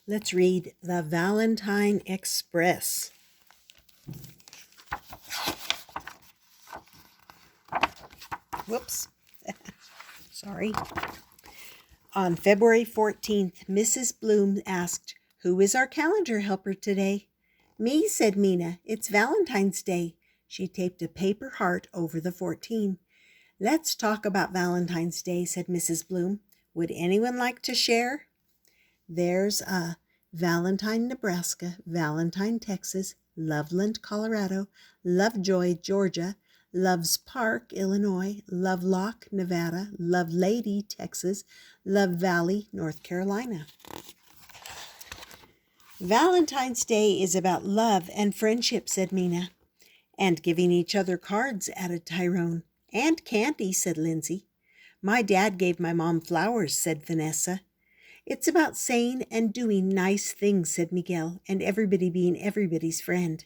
Let's read the Valentine Express. Whoops. Sorry. On February 14th, Mrs. Bloom asked, "Who is our calendar helper today?" "Me," said Minna. "It's Valentine's Day." She taped a paper heart over the 14. "Let's talk about Valentine's Day," said Mrs. Bloom. "Would anyone like to share?" There's a Valentine, Nebraska, Valentine, Texas, Loveland, Colorado, Lovejoy, Georgia, Loves Park, Illinois, Lovelock, Nevada, Lovelady, Texas, Love Valley, North Carolina. Valentine's Day is about love and friendship, said Minna. And giving each other cards, added Tyrone. And candy, said Lindsay. My dad gave my mom flowers, said Vanessa. It's about saying and doing nice things, said Miguel, and everybody being everybody's friend.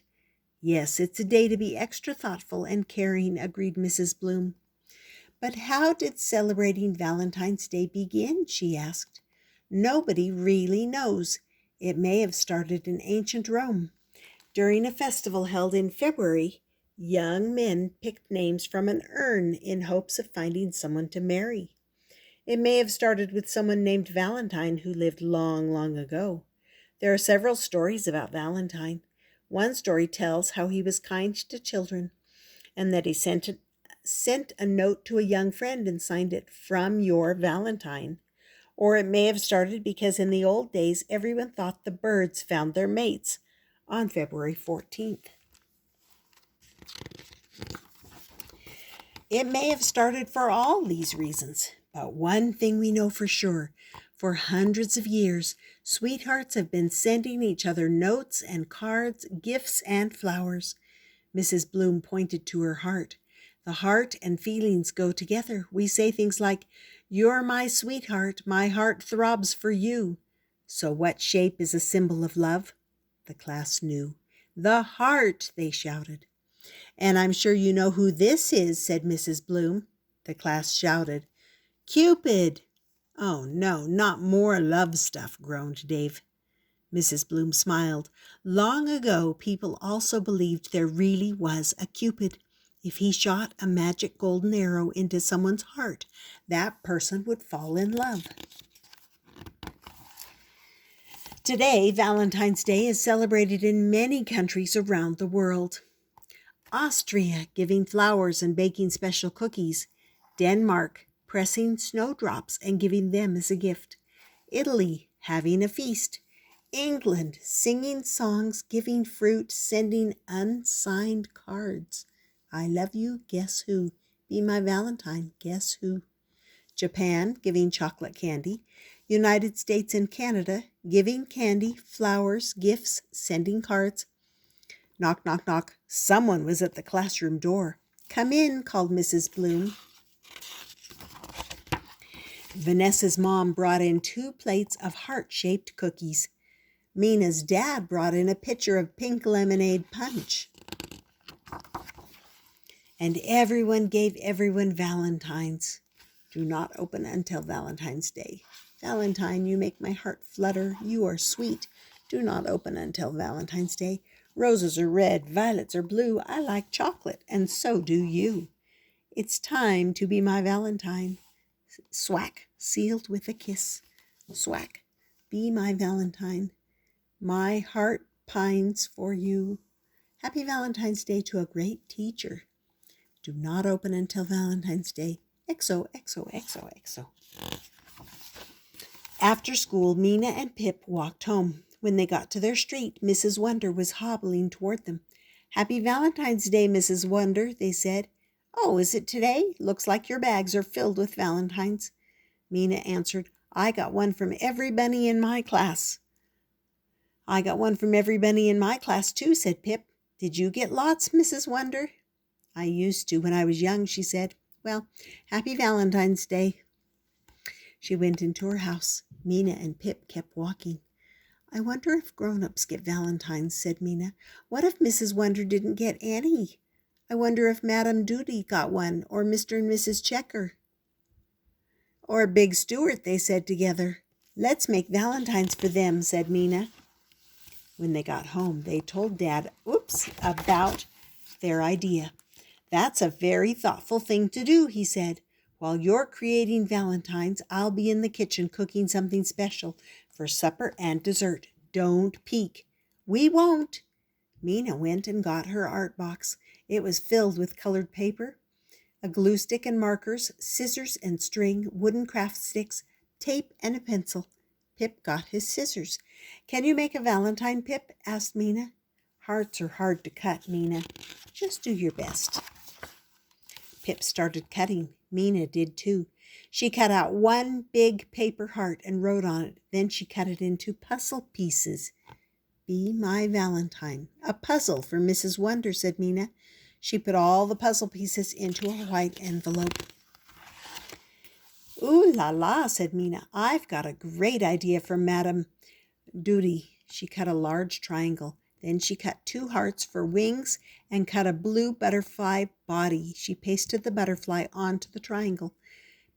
Yes, it's a day to be extra thoughtful and caring, agreed Mrs. Bloom. But how did celebrating Valentine's Day begin, she asked. Nobody really knows. It may have started in ancient Rome. During a festival held in February, young men picked names from an urn in hopes of finding someone to marry. It may have started with someone named Valentine who lived long, long ago. There are several stories about Valentine. One story tells how he was kind to children and that he sent a note to a young friend and signed it, "From your Valentine." Or it may have started because in the old days everyone thought the birds found their mates on February 14th. It may have started for all these reasons, but one thing we know for sure. For hundreds of years, sweethearts have been sending each other notes and cards, gifts and flowers. Mrs. Bloom pointed to her heart. The heart and feelings go together. We say things like, "You're my sweetheart, my heart throbs for you." So what shape is a symbol of love? The class knew. "The heart," they shouted. "And I'm sure you know who this is," said Mrs. Bloom. The class shouted. "Cupid!" "Oh, no, not more love stuff," groaned Dave. Mrs. Bloom smiled. Long ago, people also believed there really was a Cupid. If he shot a magic golden arrow into someone's heart, that person would fall in love. Today, Valentine's Day is celebrated in many countries around the world. Austria, giving flowers and baking special cookies. Denmark, pressing snowdrops and giving them as a gift. Italy, having a feast. England, singing songs, giving fruit, sending unsigned cards. I love you, guess who? Be my Valentine, guess who? Japan, giving chocolate candy. United States and Canada, giving candy, flowers, gifts, sending cards. Knock, knock, knock. Someone was at the classroom door. "Come in," called Mrs. Bloom. Vanessa's mom brought in 2 plates of heart-shaped cookies. Mina's dad brought in a pitcher of pink lemonade punch. And everyone gave everyone Valentines. Do not open until Valentine's Day. Valentine, you make my heart flutter. You are sweet. Do not open until Valentine's Day. Roses are red, violets are blue. I like chocolate, and so do you. It's time to be my Valentine. Swack, sealed with a kiss. Swack, be my Valentine. My heart pines for you. Happy Valentine's Day to a great teacher. Do not open until Valentine's Day. XO, XO, XO, XO. After school, Minna and Pip walked home. When they got to their street, Mrs. Wonder was hobbling toward them. "Happy Valentine's Day, Mrs. Wonder," they said. "Oh, is it today? Looks like your bags are filled with Valentines." Minna answered, "I got one from every bunny in my class." "I got one from every bunny in my class, too," said Pip. "Did you get lots, Mrs. Wonder?" "I used to when I was young," she said. "Well, happy Valentine's Day." She went into her house. Minna and Pip kept walking. "I wonder if grown-ups get Valentines," said Minna. "What if Mrs. Wonder didn't get any? I wonder if Madame Doody got one, or Mr. and Mrs. Checker." "Or Big Stewart," they said together. Let's make valentines for them, said Minna. When they got home, they told Dad, about their idea. That's a very thoughtful thing to do, he said. While you're creating valentines, I'll be in the kitchen cooking something special for supper and dessert. Don't peek. We won't. Minna went and got her art box. It was filled with colored paper, a glue stick and markers, scissors and string, wooden craft sticks, tape, and a pencil. Pip got his scissors. Can you make a valentine, Pip? Asked Minna. Hearts are hard to cut, Minna. Just do your best. Pip started cutting. Minna did too. She cut out one big paper heart and wrote on it. Then she cut it into puzzle pieces. Be my Valentine. A puzzle for Mrs. Wonder, said Minna. She put all the puzzle pieces into a white envelope. Ooh la la, said Minna. I've got a great idea for Madame Duty. She cut a large triangle. Then she cut 2 hearts for wings and cut a blue butterfly body. She pasted the butterfly onto the triangle.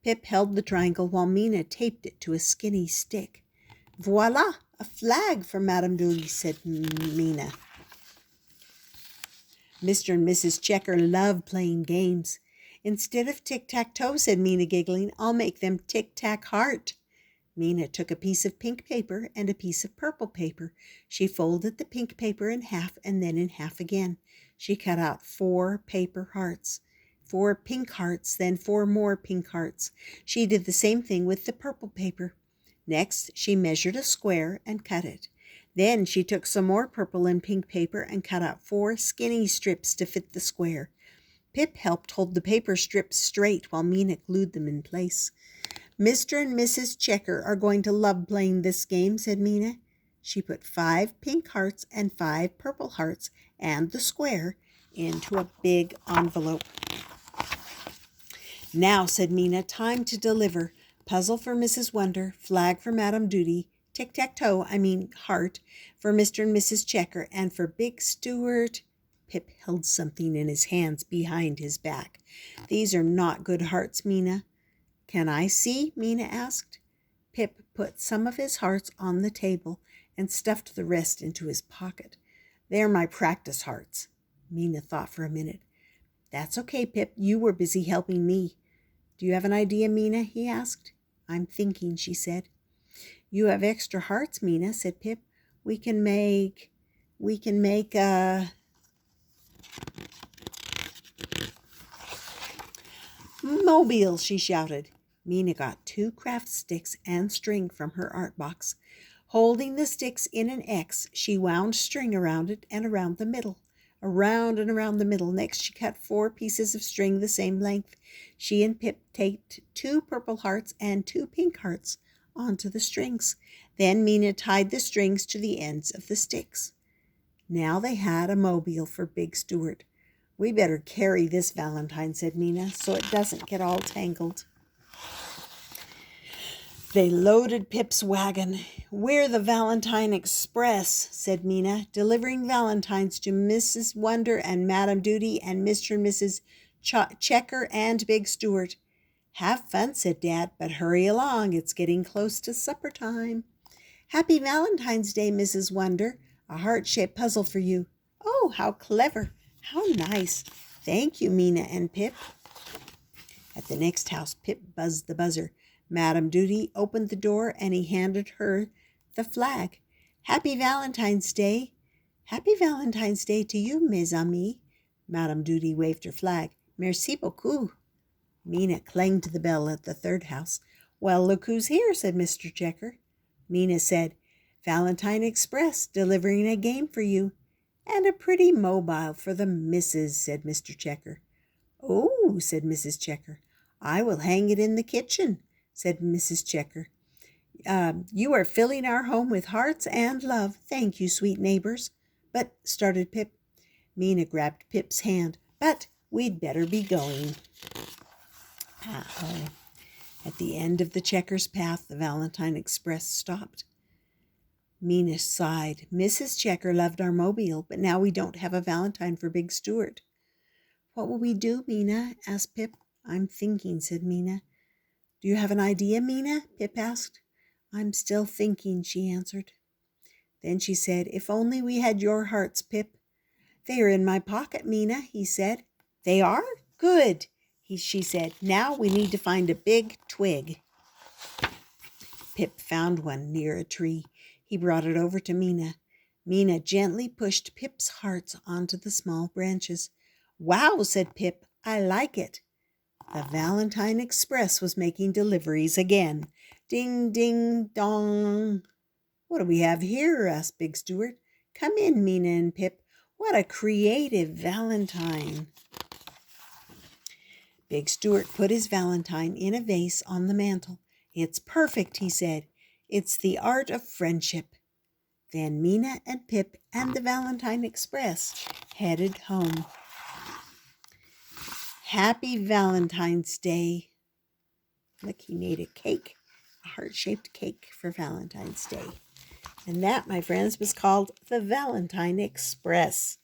Pip held the triangle while Minna taped it to a skinny stick. Voila, a flag for Madame Dooley, said Minna. Mr. and Mrs. Checker love playing games. Instead of tic-tac-toe, said Minna, giggling, I'll make them tic-tac-heart. Minna took a piece of pink paper and a piece of purple paper. She folded the pink paper in half and then in half again. She cut out 4 paper hearts, 4 pink hearts, then 4 more pink hearts. She did the same thing with the purple paper. Next, she measured a square and cut it. Then she took some more purple and pink paper and cut out 4 skinny strips to fit the square. Pip helped hold the paper strips straight while Minna glued them in place. Mr. and Mrs. Checker are going to love playing this game, said Minna. She put 5 pink hearts and 5 purple hearts and the square into a big envelope. Now, said Minna, time to deliver. Puzzle for Mrs. Wonder, flag for Madame Duty, tic-tac-toe, heart, for Mr. and Mrs. Checker, and for Big Stewart. Pip held something in his hands behind his back. These are not good hearts, Minna. Can I see? Minna asked. Pip put some of his hearts on the table and stuffed the rest into his pocket. They're my practice hearts. Minna thought for a minute. That's okay, Pip. You were busy helping me. Do you have an idea, Minna? He asked. I'm thinking, she said. You have extra hearts, Minna, said Pip. We can make a mobile, she shouted. Minna got 2 craft sticks and string from her art box. Holding the sticks in an X, she wound string around it and around the middle. Around and around the middle. Next, she cut 4 pieces of string the same length. She and Pip taped 2 purple hearts and 2 pink hearts onto the strings. Then Minna tied the strings to the ends of the sticks. Now they had a mobile for Big Stewart. We better carry this Valentine, said Minna, so it doesn't get all tangled. They loaded Pip's wagon. We're the Valentine Express, said Minna, delivering valentines to Mrs. Wonder and Madame Duty and Mr. and Mrs. Checker and Big Stewart. Have fun, said Dad, but hurry along. It's getting close to supper time. Happy Valentine's Day, Mrs. Wonder. A heart-shaped puzzle for you. Oh, how clever. How nice. Thank you, Minna and Pip. At the next house, Pip buzzed the buzzer. Madame Duty opened the door and he handed her the flag. Happy Valentine's Day. Happy Valentine's Day to you, mes amis. Madame Duty waved her flag. Merci beaucoup. Minna clanged the bell at the third house. Well, look who's here, said Mr. Checker. Minna said, Valentine Express, delivering a game for you. And a pretty mobile for the missus, said Mr. Checker. Oh, said Mrs. Checker. I will hang it in the kitchen, said Mrs. Checker. You are filling our home with hearts and love. Thank you, sweet neighbors. But, started Pip. Minna grabbed Pip's hand. But we'd better be going. At the end of the Checkers path, the Valentine Express stopped. Minna sighed. Mrs. Checker loved our mobile, but now we don't have a Valentine for Big Stewart. What will we do, Minna? Asked Pip. I'm thinking, said Minna. Do you have an idea, Minna? Pip asked. I'm still thinking, she answered. Then she said, if only we had your hearts, Pip. They are in my pocket, Minna, he said. They are? Good, she said. Now we need to find a big twig. Pip found one near a tree. He brought it over to Minna. Minna gently pushed Pip's hearts onto the small branches. Wow, said Pip, I like it. The Valentine Express was making deliveries again. Ding, ding, dong. What do we have here? Asked Big Stewart. Come in, Minna and Pip. What a creative Valentine. Big Stewart put his Valentine in a vase on the mantel. It's perfect, he said. It's the art of friendship. Then Minna and Pip and the Valentine Express headed home. Happy Valentine's Day. Look, he made a cake, a heart-shaped cake for Valentine's Day. And that, my friends, was called the Valentine Express.